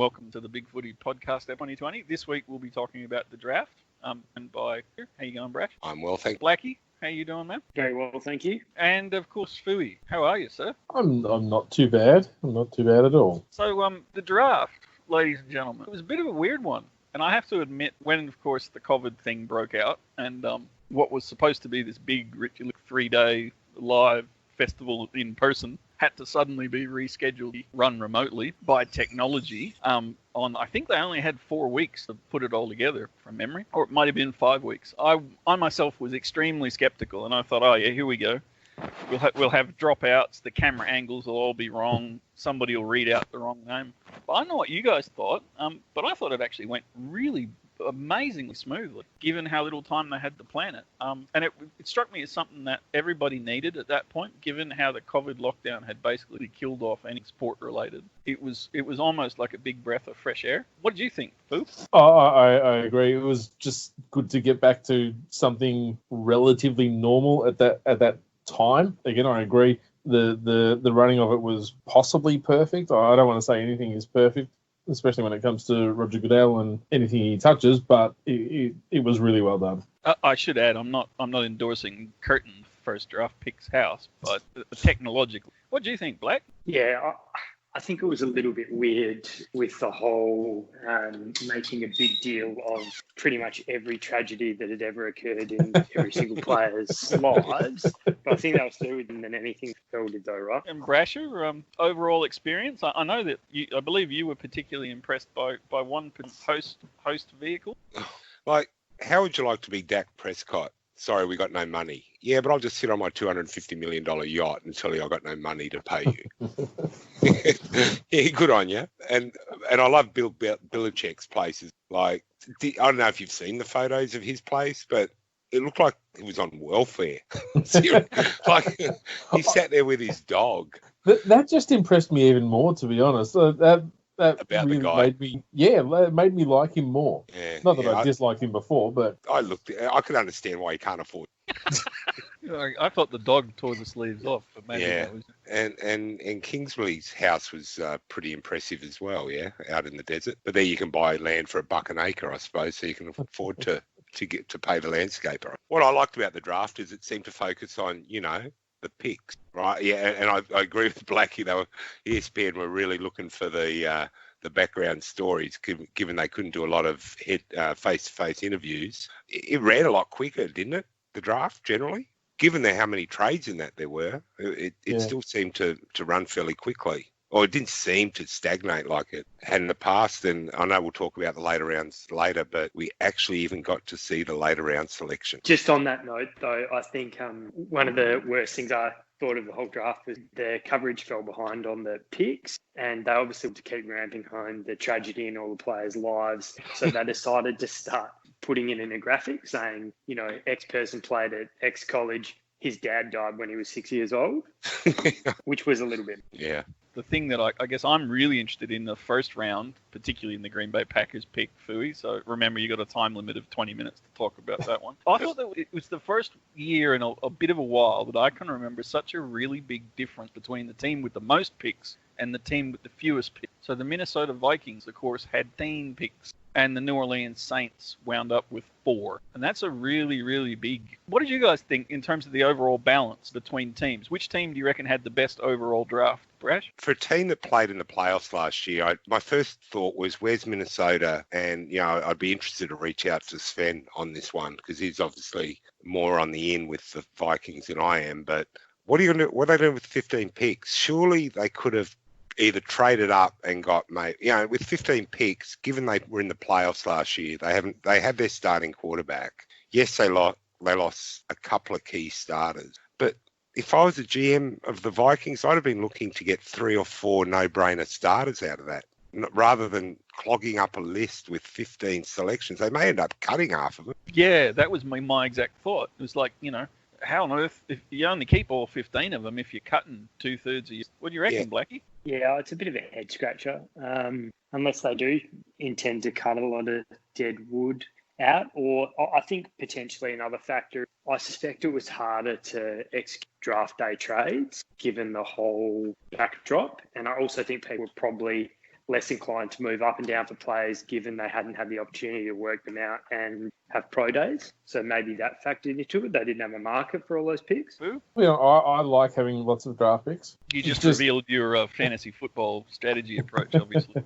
welcome to the Big Footy Podcast 2020. This week we'll be talking about the draft. And by how you going, Brash? I'm well, thank you. Blackie, how you doing, man? Very well, thank you. And of course, Fooey, how are you, sir? I'm not too bad. I'm not too bad at all. So, the draft, ladies and gentlemen, it was a bit of a weird one. And I have to admit, when, of course, the COVID thing broke out and what was supposed to be this big, ridiculous 3-day live festival in person had to suddenly be rescheduled, run remotely by technology. I think they only had 4 weeks to put it all together from memory, or it might have been 5 weeks. I myself was extremely skeptical, and I thought, oh yeah, here we go. We'll have dropouts. The camera angles will all be wrong. Somebody will read out the wrong name. But I know what you guys thought. But I thought it actually went really amazingly smoothly, given how little time they had to plan it. And it struck me as something that everybody needed at that point, given how the COVID lockdown had basically killed off any sport related. It was almost like a big breath of fresh air. What did you think, Boo? I agree. It was just good to get back to something relatively normal at that time. Again, I agree. The running of it was possibly perfect. I don't want to say anything is perfect, especially when it comes to Roger Goodell and anything he touches, but it was really well done. I should add, I'm not endorsing Curtin first draft picks house, but technologically. What do you think, Black? Yeah, I think it was a little bit weird with the whole making a big deal of pretty much every tragedy that had ever occurred in every single player's lives. But I think that was fluid than anything Phil did, though, right? And Brasher, overall experience. I know that I believe you were particularly impressed by one host vehicle. Like, how would you like to be Dak Prescott? Sorry, we got no money. Yeah, but I'll just sit on my $250 million yacht and tell you I got no money to pay you. Yeah, good on you. And I love Bill Belichick's places. Like, I don't know if you've seen the photos of his place, but it looked like he was on welfare. Like, he sat there with his dog. That just impressed me even more, to be honest. That about really the guy. made me like him more. Yeah, Not that I disliked him before, but I could understand why he can't afford it. I thought the dog tore the sleeves off, but maybe that was... And Kingsley's house was pretty impressive as well, yeah, out in the desert. But there you can buy land for $1 an acre, I suppose, so you can afford to get to pay the landscaper. What I liked about the draft is it seemed to focus on, the picks, right? Yeah, and I agree with Blackie. ESPN were really looking for the background stories, given they couldn't do a lot of face-to-face interviews. It ran a lot quicker, didn't it? The draft generally, given how many trades in that there were, it still seemed to run fairly quickly. Or it didn't seem to stagnate like it had in the past. And I know we'll talk about the later rounds later, but we actually even got to see the later round selection. Just on that note, though, I think one of the worst things I thought of the whole draft was the coverage fell behind on the picks, and they obviously had to keep ramping home the tragedy in all the players' lives. So they decided to start putting it in a graphic saying, X person played at X college. His dad died when he was 6 years old, which was a little bit. Yeah. The thing that I guess I'm really interested in the first round, particularly in the Green Bay Packers pick, Fooey. So remember, you got a time limit of 20 minutes to talk about that one. I thought that it was the first year in a bit of a while that I can remember such a really big difference between the team with the most picks and the team with the fewest picks. So the Minnesota Vikings, of course, had 10 picks, and the New Orleans Saints wound up with 4. And that's a really, really big... What did you guys think in terms of the overall balance between teams? Which team do you reckon had the best overall draft? Brash? For a team that played in the playoffs last year, my first thought was, where's Minnesota? And, I'd be interested to reach out to Sven on this one, because he's obviously more on the in with the Vikings than I am. But what are they doing with 15 picks? Surely they could have either traded up and got with 15 picks, given they were in the playoffs last year, they had their starting quarterback. Yes, they lost a couple of key starters, but if I was a GM of the Vikings, I'd have been looking to get 3 or 4 no-brainer starters out of that, rather than clogging up a list with 15 selections. They may end up cutting half of them. Yeah, that was my exact thought. It was like, how on earth, if you only keep all 15 of them, if you're cutting 2/3 of your... What do you reckon, Blackie? Yeah, it's a bit of a head scratcher, unless they do intend to cut a lot of dead wood out. Or I think potentially another factor, I suspect it was harder to execute draft day trades given the whole backdrop. And I also think people were probably less inclined to move up and down for players given they hadn't had the opportunity to work them out and have pro days. So maybe that factored into it. They didn't have a market for all those picks. Boo? You know, I like having lots of draft picks. You just revealed your fantasy football strategy approach, obviously.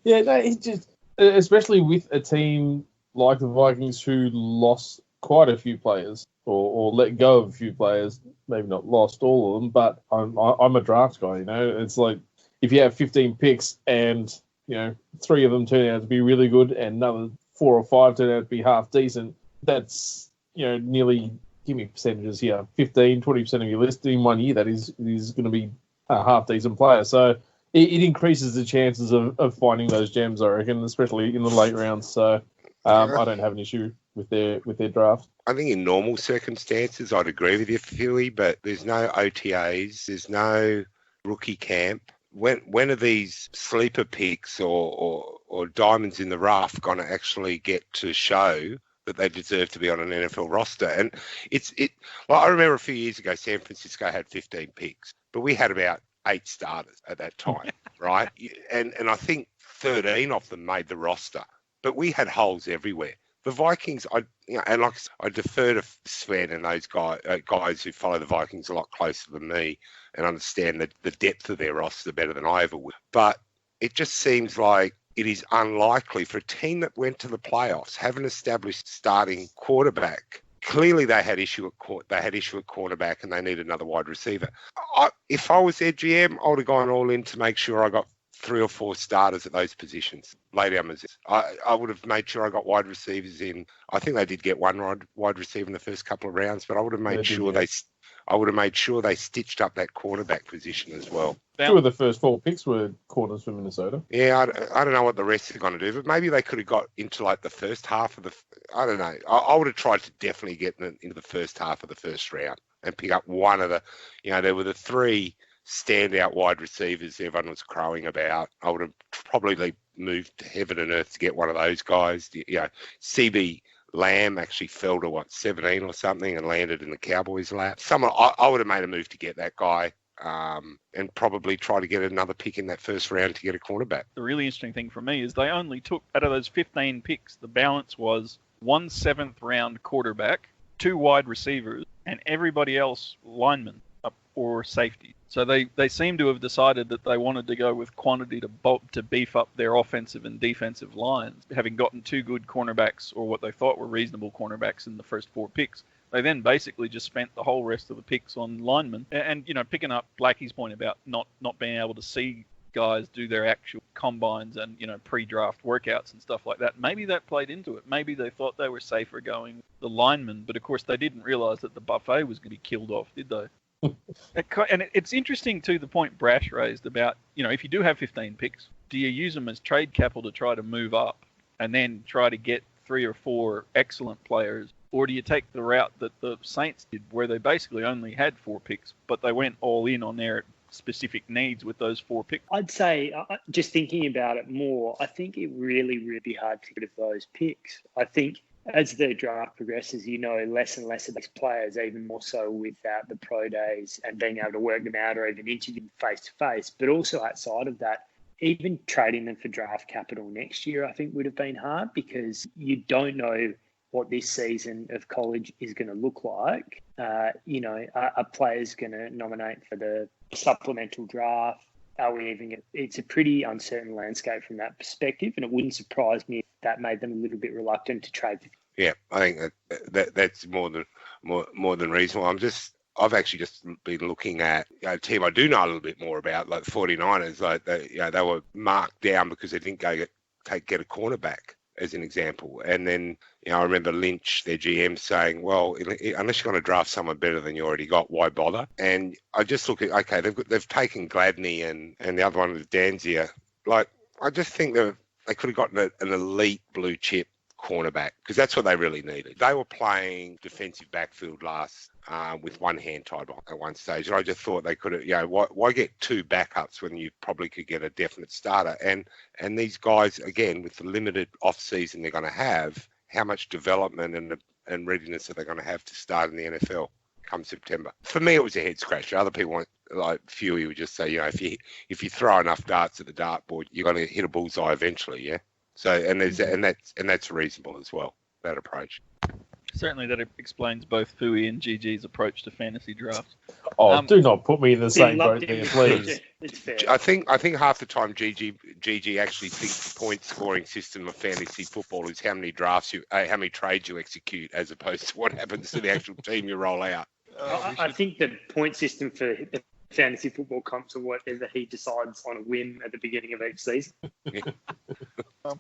Yeah, no, it's just, especially with a team like the Vikings who lost quite a few players or let go of a few players, maybe not lost all of them, but I'm a draft guy, you know. It's like if you have 15 picks and, you know, 3 of them turn out to be really good and another 4 or 5 turn out to be half decent, that's, you know, nearly, give me percentages here, 15, 20% of your list in 1 year, that is going to be a half decent player. So it increases the chances of finding those gems, I reckon, especially in the late rounds. So I don't have an issue with their draft. I think in normal circumstances, I'd agree with you, Philly, but there's no OTAs, there's no rookie camp. When are these sleeper picks or diamonds in the rough going to actually get to show that they deserve to be on an NFL roster? And well, I remember a few years ago, San Francisco had 15 picks, but we had about 8 starters at that time, right? And I think 13 of them made the roster, but we had holes everywhere. The Vikings, I defer to Sven and those guys who follow the Vikings a lot closer than me and understand the depth of their roster better than I ever would. But it just seems like it is unlikely for a team that went to the playoffs, have an established starting quarterback. Clearly, they had issue at cornerback, and they need another wide receiver. If I was their GM, I would have gone all in to make sure I got 3 or 4 starters at those positions. Lay down I would have made sure I got wide receivers in. I think they did get one wide receiver in the first couple of rounds, but I would have made sure they stitched up that cornerback position as well. 2 of the first 4 picks were corners for Minnesota. Yeah, I don't know what the rest are going to do, but maybe they could have got into like the first half of the. I don't know. I would have tried to definitely get into the first half of the first round and pick up one of the. You know, there were the 3 standout wide receivers everyone was crowing about. I would have probably moved to heaven and earth to get one of those guys. You know, CB Lamb actually fell to 17 or something and landed in the Cowboys' lap. I would have made a move to get that guy and probably try to get another pick in that first round to get a cornerback. The really interesting thing for me is they only took, out of those 15 picks, the balance was 1 7th round quarterback, 2 wide receivers, and everybody else linemen or safety. So they seem to have decided that they wanted to go with quantity to beef up their offensive and defensive lines, having gotten 2 good cornerbacks or what they thought were reasonable cornerbacks in the first 4 picks. They then basically just spent the whole rest of the picks on linemen. And you know, picking up Blackie's point about not being able to see guys do their actual combines and, you know, pre-draft workouts and stuff like that. Maybe that played into it. Maybe they thought they were safer going the linemen, but of course they didn't realize that the buffet was going to be killed off, did they? And it's interesting to the point Brash raised about, you know, if you do have 15 picks, do you use them as trade capital to try to move up and then try to get 3 or 4 excellent players? Or do you take the route that the Saints did, where they basically only had 4 picks, but they went all in on their specific needs with those 4 picks? I'd say, just thinking about it more, I think it really be hard to get rid of those picks. I think as the draft progresses, you know less and less of these players, even more so without the pro days and being able to work them out or even interview them face-to-face. But also outside of that, even trading them for draft capital next year, I think would have been hard because you don't know what this season of college is going to look like. You know, are players going to nominate for the supplemental draft? Are we even? It's a pretty uncertain landscape from that perspective, and it wouldn't surprise me if that made them a little bit reluctant to trade. Yeah, I think that's more than reasonable. I've actually just been looking at a team I do know a little bit more about, like the 49ers. Like they were marked down because they didn't get a cornerback, as an example. And then, you know, I remember Lynch, their GM, saying, well, unless you're going to draft someone better than you already got, why bother? And I just look at, okay, they've taken Gladney and the other one was Danziger. Like, I just think they could have gotten an elite blue chip cornerback because that's what they really needed. They were playing defensive backfield last with one hand tied at one stage. And I just thought they could have, you know, why get 2 backups when you probably could get a definite starter? And these guys, again, with the limited off-season they're going to have, how much development and readiness are they going to have to start in the NFL come September? For me, it was a head scratcher. Other people like Fuey would just say, if you throw enough darts at the dartboard, you're going to hit a bullseye eventually, yeah. So and that's reasonable as well, that approach. Certainly, that explains both Fui and GG's approach to fantasy drafts. Oh, do not put me in the same boat Lumped there, in please. It's fair. I think half the time GG actually thinks the point scoring system of fantasy football is how many trades you execute as opposed to what happens to the actual team you roll out. I think the point system for the fantasy football comps are whatever he decides on a whim at the beginning of each season.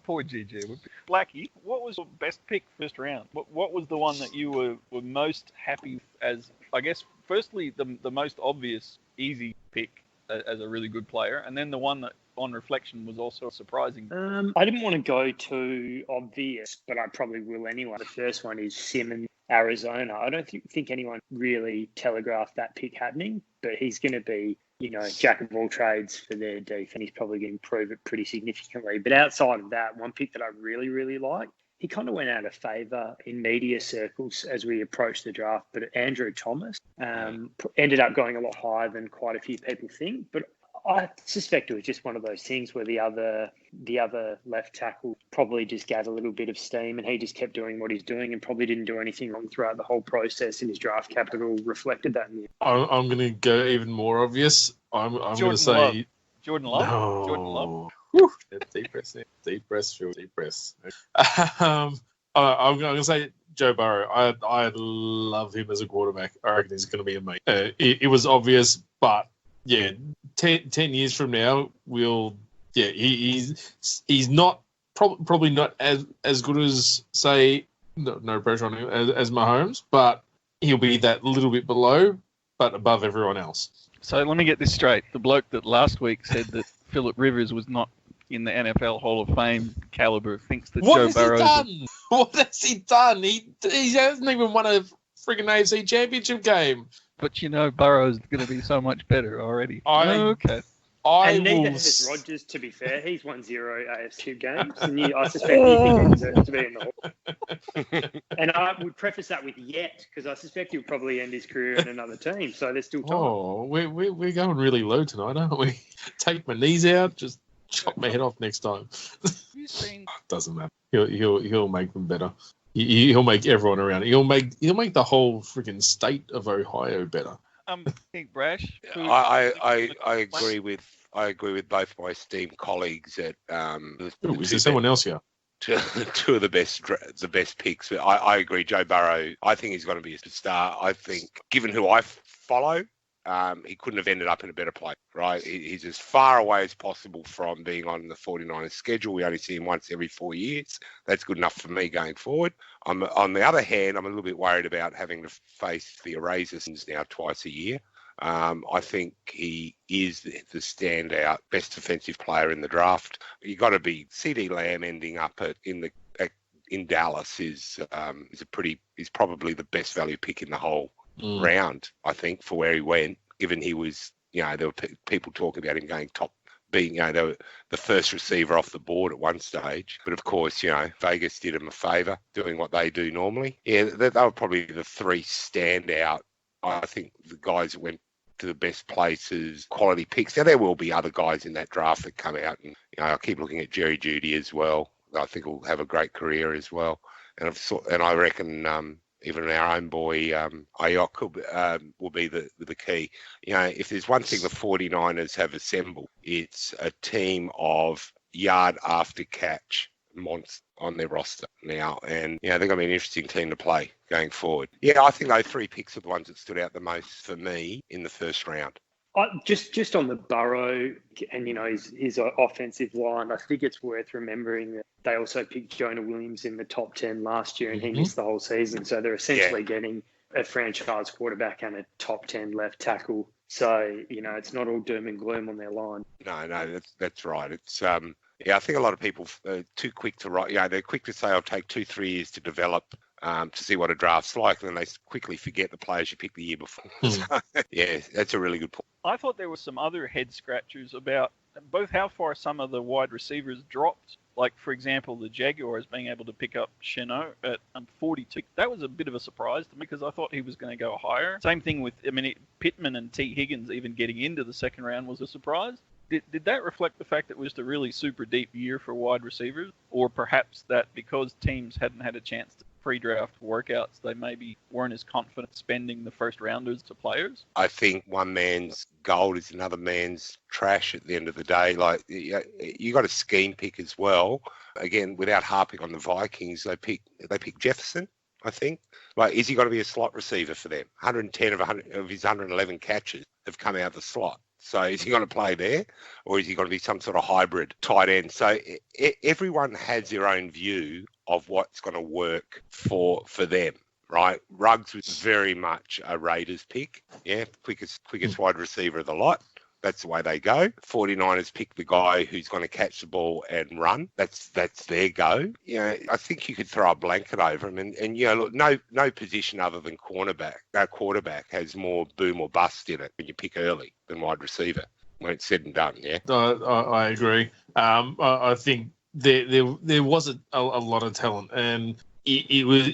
Poor GG. Blackie, what was your best pick first round? What was the one that you were most happy as, I guess, firstly, the most obvious, easy pick as a really good player, and then the one that, on reflection, was also surprising? I didn't want to go too obvious, but I probably will anyway. The first one is Simmons, Arizona. I don't think anyone really telegraphed that pick happening, but he's going to be, jack of all trades for their defense. He's probably going to improve it pretty significantly. But outside of that, one pick that I really, really like, he kind of went out of favour in media circles as we approached the draft, but Andrew Thomas ended up going a lot higher than quite a few people think. But I suspect it was just one of those things where the other left tackle probably just gathered a little bit of steam, and he just kept doing what he's doing and probably didn't do anything wrong throughout the whole process, and his draft capital reflected that. I'm going to go even more obvious. I'm going to say Jordan Love. No. Jordan Love. Whew. Deep breath. I'm going to say Joe Burrow. I love him as a quarterback. I reckon he's going to be amazing. It was obvious, but yeah, 10 years from now, he's not probably not as good as, say, no pressure on him, as Mahomes, but he'll be that little bit below, but above everyone else. So let me get this straight. The bloke that last week said that Phillip Rivers was not in the NFL Hall of Fame caliber thinks that Joe Burrow. What has he done? He hasn't even won a freaking AFC Championship game. But Burrow's going to be so much better already. Okay. And neither has Rodgers, to be fair. He's won 0 AFC games, and I suspect you think he deserves to be in the Hall. And I would preface that with yet, because I suspect he'll probably end his career in another team, so there's still time. Oh, we're going really low tonight, aren't we? Take my knees out, just chop my head off next time. Doesn't matter. He'll make them better. He'll make everyone around it. He'll make the whole freaking state of Ohio better. Think Brash. I agree with both my esteemed colleagues at. Is there someone else here? Two of the best picks. But I agree. Joe Burrow. I think he's going to be a star. I think, given who I follow, he couldn't have ended up in a better place, right? He's as far away as possible from being on the 49ers schedule. We only see him once every 4 years. That's good enough for me going forward. On the other hand, I'm a little bit worried about having to face the Erasers now twice a year. I think he is the standout best defensive player in the draft. You got to be CeeDee Lamb ending up in Dallas is probably the best value pick in the whole round, I think, for where he went, given he was, there were people talking about him going top, being, the first receiver off the board at one stage. But of course, Vegas did him a favour doing what they do normally. Yeah, they were probably the three standout, I think, the guys that went to the best places, quality picks. Now, there will be other guys in that draft that come out, and, I'll keep looking at Jerry Jeudy as well. I think he'll have a great career as well. And I reckon, even our own boy, Ayuk will be the key. If there's one thing the 49ers have assembled, it's a team of yard after catch monsters on their roster now. And, they're going to be an interesting team to play going forward. Yeah, I think those three picks are the ones that stood out the most for me in the first round. Just on the Burrow and, his offensive line, I think it's worth remembering that they also picked Jonah Williams in the top 10 last year, and he missed the whole season. So they're essentially getting a franchise quarterback and a top 10 left tackle. So, it's not all doom and gloom on their line. No, that's right. It's I think a lot of people are too quick to write. They're quick to say, I'll take 2-3 years to develop, to see what a draft's like, and then they quickly forget the players you picked the year before. So, that's a really good point. I thought there were some other head scratchers about both how far some of the wide receivers dropped Like, for example, the Jaguars being able to pick up Chenot at 42. That was a bit of a surprise to me because I thought he was going to go higher. Same thing with, Pittman and T. Higgins even getting into the second round was a surprise. Did that reflect the fact that it was just a really super deep year for wide receivers? Or perhaps that because teams hadn't had a chance to pre-draft workouts, they maybe weren't as confident spending the first rounders to players? I think one man's gold is another man's trash at the end of the day. Like, you got a scheme pick as well. Again, without harping on the Vikings, they pick Jefferson, I think. Like, is he going to be a slot receiver for them? 110 of his 111 catches have come out of the slot. So is he going to play there, or is he going to be some sort of hybrid tight end? So everyone has their own view of what's going to work for them, right? Ruggs was very much a Raiders pick, quickest wide receiver of the lot. That's the way they go. 49ers pick the guy who's going to catch the ball and run. That's their go. I think you could throw a blanket over him. And look, no position other than quarterback has more boom or bust in it when you pick early than wide receiver when it's said and done, yeah? I agree. I think there was a lot of talent, and it was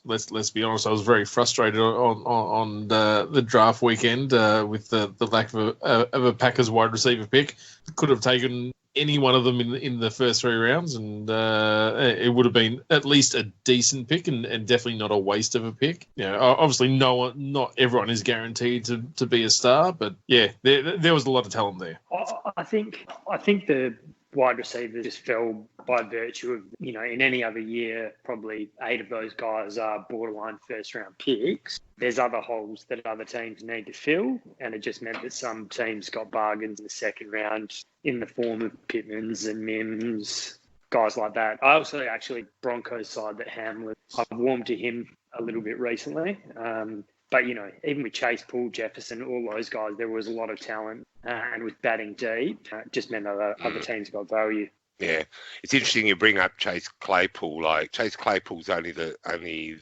let's be honest, I was very frustrated on the draft weekend with the lack of a Packers wide receiver pick. Could have taken any one of them in the first 3 rounds, and it would have been at least a decent pick, and definitely not a waste of a pick. Obviously, not everyone is guaranteed to be a star, but yeah, there was a lot of talent there. I think the wide receivers just fell by virtue of, in any other year, probably 8 of those guys are borderline first-round picks. There's other holes that other teams need to fill, and it just meant that some teams got bargains in the second round in the form of Pittmans and Mims, guys like that. I also actually, Broncos side that Hamlin, I've warmed to him a little bit recently. But, even with Chase, Poole, Jefferson, all those guys, there was a lot of talent. And with batting deep, it just meant other teams got value. Yeah. It's interesting you bring up Chase Claypool. Like, Chase Claypool's only the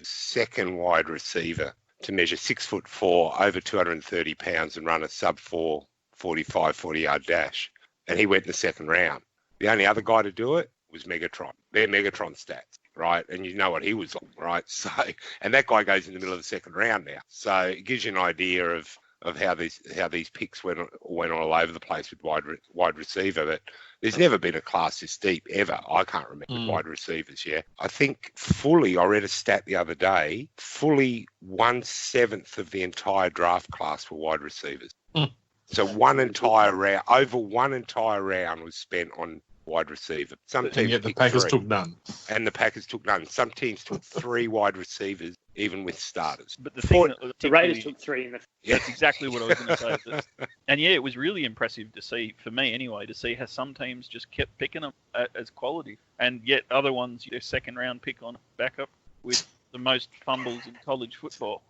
second wide receiver to measure 6'4", over 230 pounds and run a sub-4 45, 40-yard dash. And he went in the second round. The only other guy to do it was Megatron. They're Megatron stats. Right, and you know what he was on, right? So, and that guy goes in the middle of the second round now. So it gives you an idea of how these picks went all over the place with wide receiver. But there's never been a class this deep ever. I can't remember wide receivers. Yeah, I think I read a stat the other day. Fully 1/7 of the entire draft class were wide receivers. So over one entire round was spent on wide receiver. Some teams the Packers took none. And the Packers took none. Some teams took 3 wide receivers, even with starters. But the Raiders took 3 in the... That's exactly what I was going to say. And yeah, it was really impressive to see, for me anyway, to see how some teams just kept picking them as quality. And yet other ones, their second round pick on backup with the most fumbles in college football.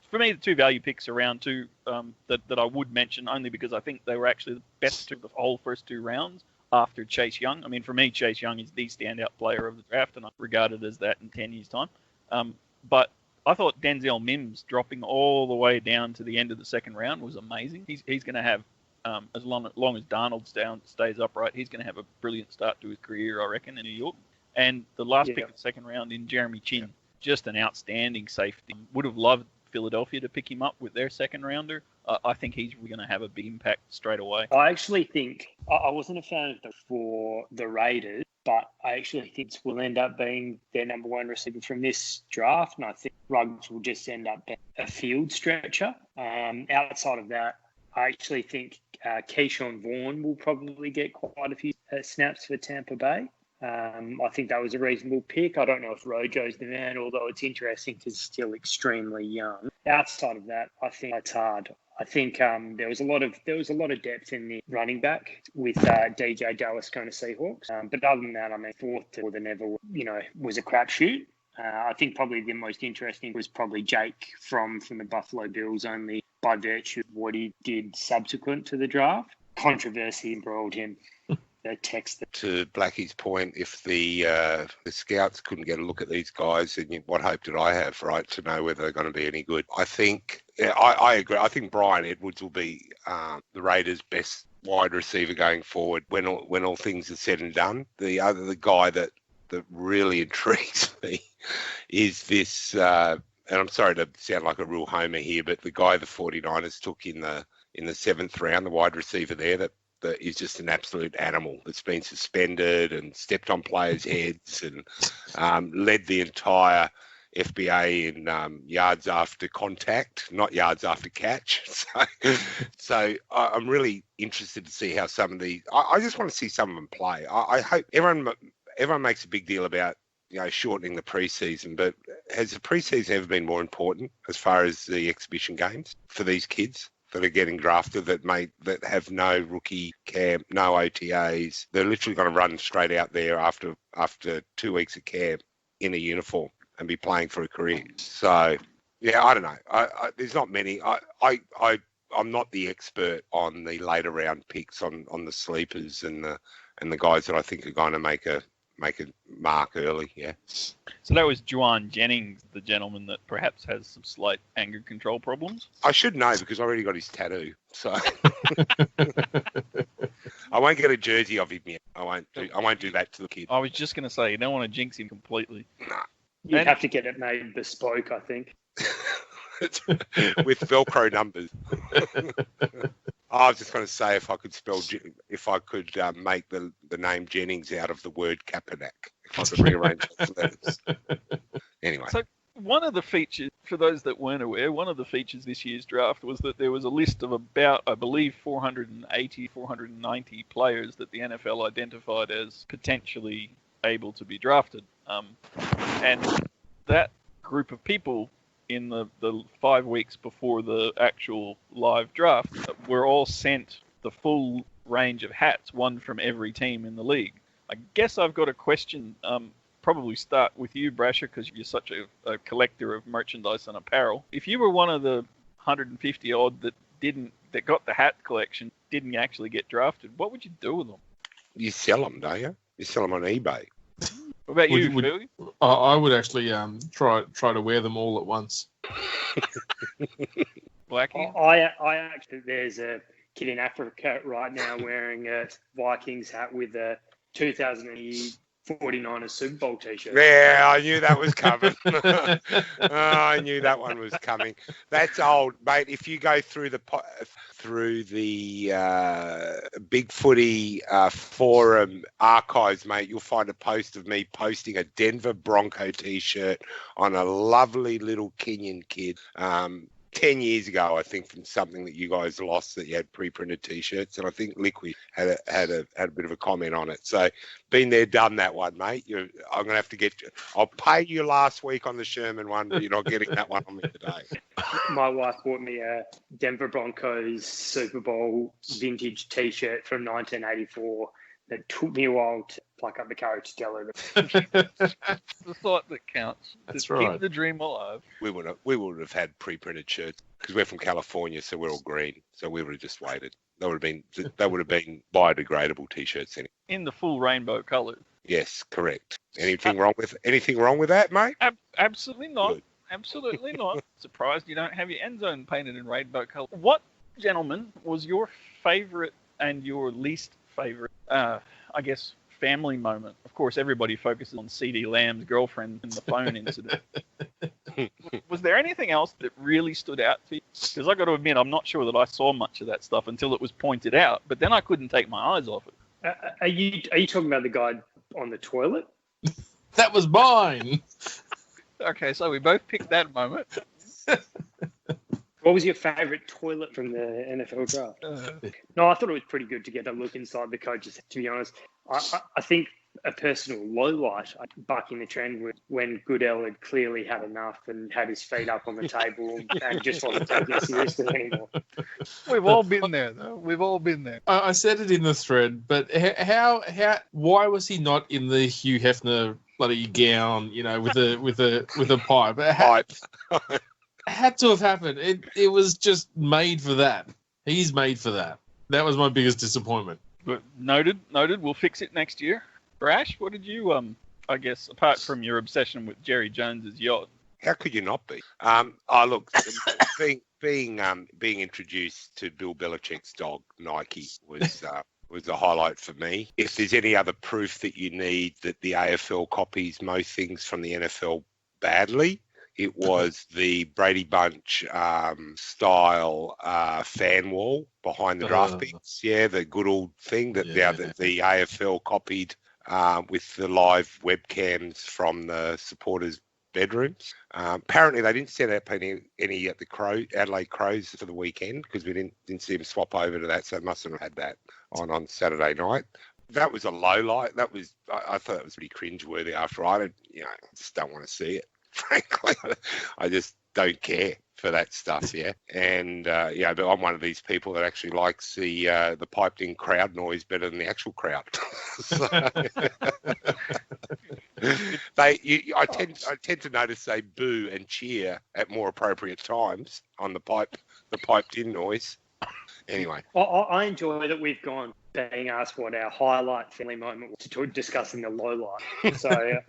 For me, the 2 value picks around two that I would mention, only because I think they were actually the best of the whole first 2 rounds after Chase Young. I mean, for me, Chase Young is the standout player of the draft, and I'm regarded as that in 10 years' time. But I thought Denzel Mims dropping all the way down to the end of the second round was amazing. He's going to have, as long as Darnold stays upright, he's going to have a brilliant start to his career, I reckon, in New York. And the last pick of the second round in Jeremy Chin, just an outstanding safety. Would have loved Philadelphia to pick him up with their second rounder. I think he's going to have a big impact straight away. I actually think I wasn't a fan of for the Raiders, but I actually think will end up being their number 1 receiver from this draft, and I think Ruggs will just end up being a field stretcher. Outside of that, I actually think Keyshawn Vaughn will probably get quite a few snaps for Tampa Bay. I think that was a reasonable pick. I don't know if Rojo's the man, although it's interesting because he's still extremely young. Outside of that, I think it's hard. I think there was a lot of depth in the running back with DJ Dallas going to Seahawks. But other than that, I mean, 4th to than ever, was a crapshoot. I think probably the most interesting was probably Jake from the Buffalo Bills, only by virtue of what he did subsequent to the draft. Controversy embroiled him. To Blackie's point, if the scouts couldn't get a look at these guys, then what hope did I have, right, to know whether they're going to be any good? I think, I agree. I think Brian Edwards will be the Raiders' best wide receiver going forward when all things are said and done. The guy that really intrigues me is this, and I'm sorry to sound like a real homer here, but the guy the 49ers took in the 7th round, the wide receiver there, that is just an absolute animal that's been suspended and stepped on players' heads and led the entire FBA in yards after contact, not yards after catch. So I'm really interested to see how some of these. I just want to see some of them play. I hope everyone makes a big deal about shortening the preseason, but has the preseason ever been more important as far as the exhibition games for these kids that are getting drafted that have no rookie camp, no OTAs? They're literally going to run straight out there after 2 weeks of camp in a uniform and be playing for a career. So, yeah, I don't know. There's not many. I'm not the expert on the later round picks on the sleepers and the guys that I think are going to make a mark early. Yeah. So that was Juwan Jennings, the gentleman that perhaps has some slight anger control problems. I should know because I already got his tattoo. So I won't get a jersey of him yet. I won't do that to the kid. I was just going to say, you don't want to jinx him completely. No. You'd have to get it made bespoke, I think. With Velcro numbers. I was just going to say if I could make the name Jennings out of the word Kaepernick, if I could rearrange those letters. Anyway. So one of the features, for those that weren't aware, one of the features this year's draft was that there was a list of about, I believe, 480, 490 players that the NFL identified as potentially able to be drafted. And that group of people in the 5 weeks before the actual live draft were all sent the full range of hats, one from every team in the league. I guess I've got a question, probably start with you, Brasher, because you're such a collector of merchandise and apparel. If you were one of the 150 odd that got the hat collection, didn't actually get drafted, what would you do with them? You sell them, don't you? You sell them on eBay. What about you, Phil? I would actually try to wear them all at once. Blackie? I actually, there's a kid in Africa right now wearing a Vikings hat with a 2049 Super Bowl t-shirt. Yeah, I knew that was coming. I knew that one was coming. That's old, mate. If you go through the Big Footy forum archives, mate, you'll find a post of me posting a Denver Bronco t-shirt on a lovely little Kenyan kid. 10 years ago, I think, from something that you guys lost, that you had pre-printed t-shirts, and I think Liquid had a bit of a comment on it. So, been there, done that one, mate. I'm gonna have to get you. I'll pay you last week on the Sherman one, but you're not getting that one on me today. My wife bought me a Denver Broncos Super Bowl vintage t-shirt from 1984 that took me a while to pluck up the courage to tell her. That's the thought that counts. That's Just right. Keep the dream alive. We would have had pre-printed shirts because we're from California, so we're all green. So we would have just waited. They would have been biodegradable t-shirts anyway. In the full rainbow colours. Yes, correct. Anything wrong with that, mate? Absolutely not. Good. Absolutely not. Surprised you don't have your end zone painted in rainbow colour. What, gentlemen, was your favourite and your least favourite, I guess, family moment? Of course, everybody focuses on C.D. Lamb's girlfriend and the phone incident. Was there anything else that really stood out to you? Because I got to admit, I'm not sure that I saw much of that stuff until it was pointed out, but then I couldn't take my eyes off it. Are you talking about the guy on the toilet? That was mine. Okay, so we both picked that moment. What was your favourite toilet from the NFL draft? No, I thought it was pretty good to get a look inside the coaches, to be honest. I think a personal low light, bucking the trend, was when Goodell had clearly had enough and had his feet up on the table and just wasn't taking it seriously anymore. We've all been there, though. We've all been there. I said it in the thread, but why was he not in the Hugh Hefner bloody gown, with a pipe? Pipe. Had to have happened. It was just made for that. He's made for that. That was my biggest disappointment. But noted. We'll fix it next year. Brash, what did you, I guess, apart from your obsession with Jerry Jones's yacht? How could you not be? Look, being introduced to Bill Belichick's dog Nike was a highlight for me. If there's any other proof that you need that the AFL copies most things from the NFL badly, it was the Brady Bunch style fan wall behind the draft picks. Yeah, the good old thing that the AFL copied with the live webcams from the supporters' bedrooms. Apparently, they didn't send out any at the Adelaide Crows for the weekend because we didn't see them swap over to that, so they must have had that on Saturday night. That was a low light. I thought it was pretty cringeworthy. After I just don't want to see it. Frankly, I just don't care for that stuff. Yeah, and but I'm one of these people that actually likes the piped-in crowd noise better than the actual crowd. I tend to notice they boo and cheer at more appropriate times on the piped-in noise. Anyway, I enjoy that we've gone being asked what our highlight family moment was to discussing the low light. So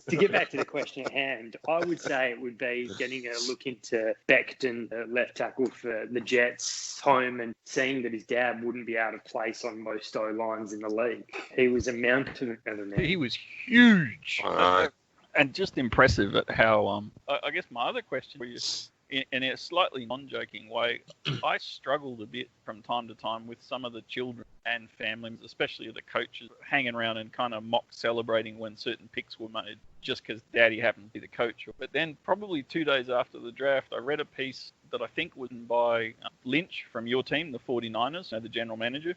to get back to the question at hand, I would say it would be getting a look into Becton, the left tackle for the Jets, home and seeing that his dad wouldn't be out of place on most O-lines in the league. He was a mountain of a man. He was huge. And just impressive at how, I guess my other question for you, in a slightly non-joking way, I struggled a bit from time to time with some of the children and families, especially the coaches, hanging around and kind of mock celebrating when certain picks were made just because daddy happened to be the coach. But then probably 2 days after the draft, I read a piece that I think was by Lynch from your team, the 49ers, the general manager,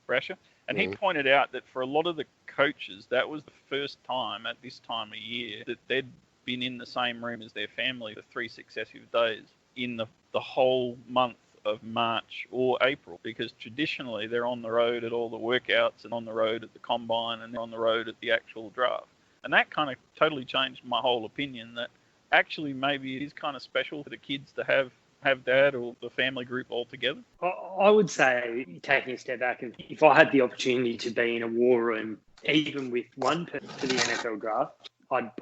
Brasher. And he pointed out that for a lot of the coaches, that was the first time at this time of year that they'd been in the same room as their family for 3 successive days in the whole month of March or April, because traditionally they're on the road at all the workouts and on the road at the combine and on the road at the actual draft. And that kind of totally changed my whole opinion that actually maybe it is kind of special for the kids to have dad or the family group all together. I would say, taking a step back, if I had the opportunity to be in a war room, even with one person for the NFL draft,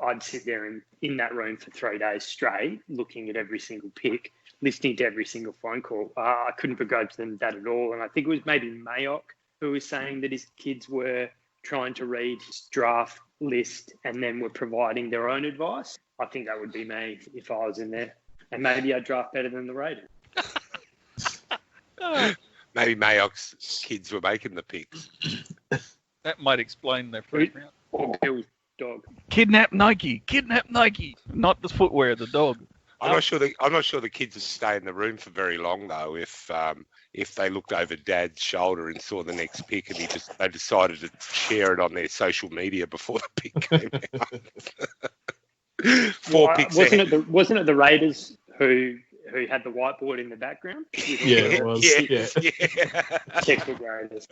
I'd sit there in that room for 3 days straight, looking at every single pick, listening to every single phone call. I couldn't begrudge them that at all. And I think it was maybe Mayock who was saying that his kids were trying to read his draft list and then were providing their own advice. I think that would be me if I was in there. And maybe I'd draft better than the Raiders. Maybe Mayock's kids were making the picks. That might explain their first round. Or Bill's dog. Kidnap Nike, not the footwear, the dog. I'm not sure the kids would stay in the room for very long though. If they looked over Dad's shoulder and saw the next pick, and they decided to share it on their social media before the pick came out. Four picks. Wasn't it the Raiders who had the whiteboard in the background? Yeah, it was. Yeah. Typical Raiders.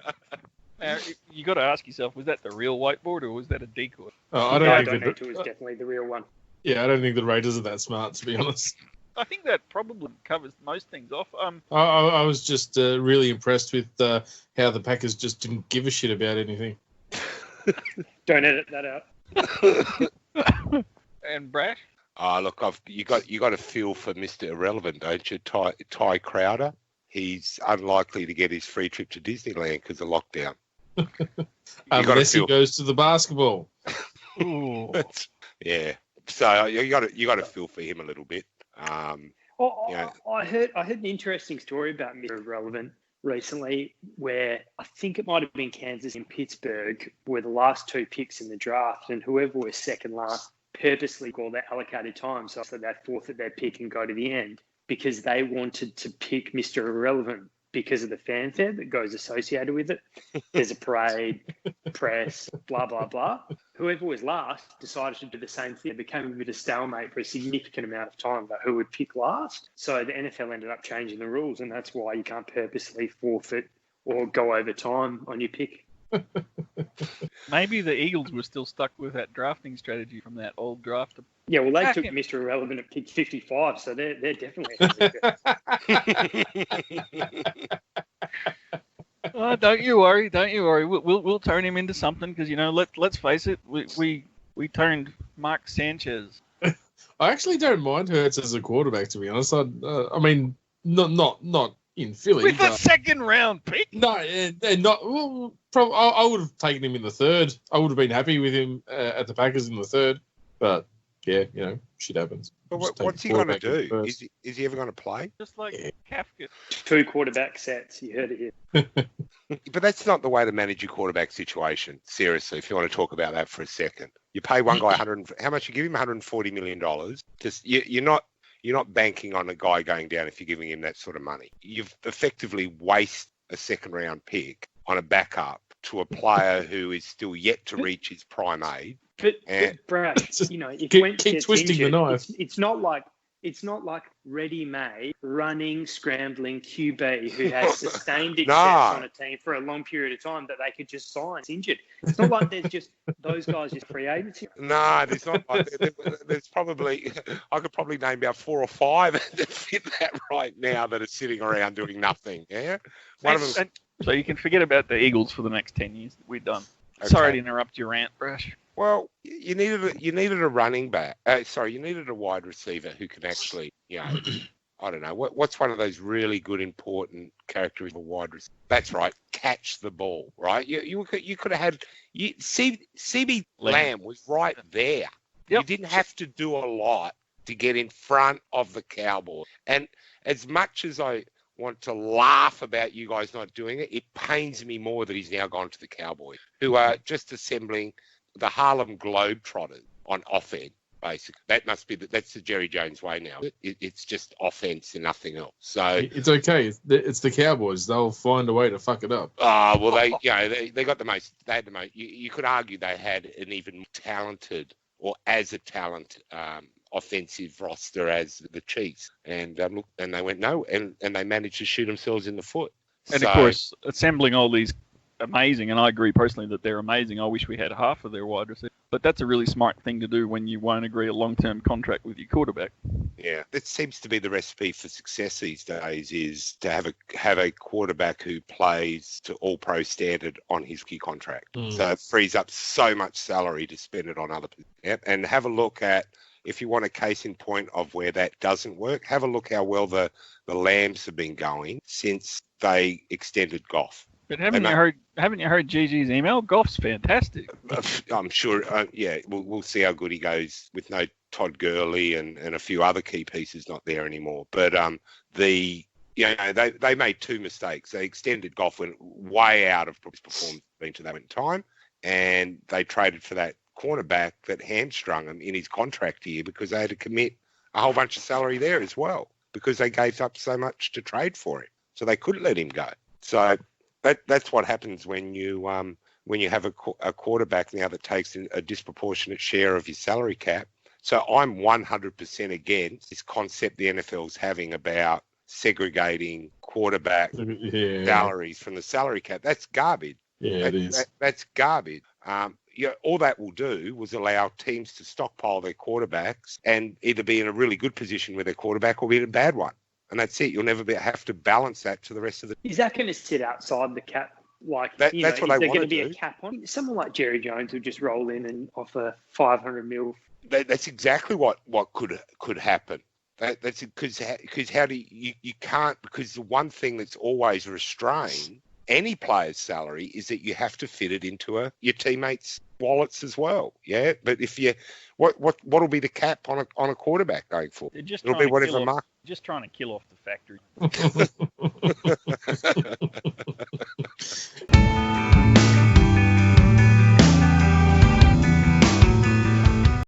Now, you got to ask yourself, was that the real whiteboard or was that a decoy? I don't think it was definitely the real one. Yeah, I don't think the Raiders are that smart, to be honest. I think that probably covers most things off. I was just really impressed with how the Packers just didn't give a shit about anything. Don't edit that out. And Brash? Look, you got a feel for Mr. Irrelevant, don't you? Ty Crowder. He's unlikely to get his free trip to Disneyland because of lockdown. Unless he goes to the basketball. Ooh. Yeah. So you got to feel for him a little bit. I heard an interesting story about Mr. Irrelevant recently, where I think it might have been Kansas and Pittsburgh were the last 2 picks in the draft, and whoever was second last purposely called their allocated time so that they forfeit their pick and go to the end because they wanted to pick Mr. Irrelevant because of the fanfare that goes associated with it. There's a parade, press, blah, blah, blah. Whoever was last decided to do the same thing. It became a bit of stalemate for a significant amount of time about who would pick last. So the NFL ended up changing the rules, and that's why you can't purposely forfeit or go over time on your pick. Maybe the Eagles were still stuck with that drafting strategy from that old draft. Yeah, well, they took Mr. Irrelevant at pick 55, so they're definitely. Oh, don't you worry. We'll turn him into something because let's face it, we turned Mark Sanchez. I actually don't mind Hurts as a quarterback, to be honest. I mean, not in Philly. With a but second round pick? no, and not. Well, I would have taken him in the third. I would have been happy with him at the Packers in the third. But yeah, shit happens. But Just take what's the he going to quarterback in do? first. Is he ever going to play? Just like Kafka. 2 quarterback sets. You heard it here. But that's not the way to manage your quarterback situation. Seriously, if you want to talk about that for a second, you pay one guy how much? You give him $140 million. Just you're not banking on a guy going down if you're giving him that sort of money. You've effectively wasted a second round pick on a backup to a player who is still yet to reach his prime age. But Brad, if Wentz keep gets twisting the injured, knife. it's not like ready-made, running, scrambling QB who has sustained success Nah. on a team for a long period of time that they could just sign. It's injured. It's not like there's just those guys just free agency. No, there's not. There's probably I could probably name about 4 or 5 that fit that right now that are sitting around doing nothing. Yeah, one of them. So you can forget about the Eagles for the next 10 years. We're done. Okay. Sorry to interrupt your rant, Brash. Well, you needed a running back. You needed a wide receiver who can actually, I don't know, what's one of those really good, important characteristics of a wide receiver? That's right, catch the ball, right? You could have had CB Lamb was right there. Yep. You didn't have to do a lot to get in front of the Cowboys. And as much as I want to laugh about you guys not doing it, it pains me more that he's now gone to the Cowboys, who are just assembling the Harlem Globetrotters on offense, basically. That's the Jerry Jones way now. It's just offense and nothing else. So It's okay. It's the Cowboys. They'll find a way to fuck it up. well, they got the most. They had the most. You could argue they had an even more talented or as a talent offensive roster as the Chiefs, and they went no, and they managed to shoot themselves in the foot. And So- of course, assembling all these amazing, and I agree personally that they're amazing. I wish we had half of their wide receivers. But that's a really smart thing to do when you won't agree a long-term contract with your quarterback. Yeah, that seems to be the recipe for success these days, is to have a quarterback who plays to all-pro standard on his rookie contract. So it frees up so much salary to spend it on other people. Yep. And have a look at, if you want a case in point of where that doesn't work, have a look how well the Lambs have been going since they extended Goff. But haven't you heard Gigi's email? Goff's fantastic. I'm sure. We'll see how good he goes with no Todd Gurley and a few other key pieces not there anymore. But they made 2 mistakes. They extended Goff, went way out of his performance to that time, and they traded for that cornerback that hamstrung him in his contract year because they had to commit a whole bunch of salary there as well because they gave up so much to trade for him. So they couldn't let him go. So that's what happens when you have a quarterback now that takes a disproportionate share of your salary cap. So I'm 100% against this concept the NFL's having about segregating quarterback salaries from the salary cap. That's garbage. Yeah, it is. That's garbage. All that will do was allow teams to stockpile their quarterbacks and either be in a really good position with their quarterback or be in a bad one. And that's it. You'll never have to balance that to the rest of the. Is that going to sit outside the cap? Like, that's what is they there want going to be do. a cap on it? Someone like Jerry Jones will just roll in and offer $500 million. That's exactly what could happen. That's because how do you can't, because the one thing that's always restrained any player's salary is that you have to fit it into your teammates' wallets as well. Yeah, but if you what'll be the cap on a quarterback going forward? It'll be whatever mark. Just trying to kill off the factory.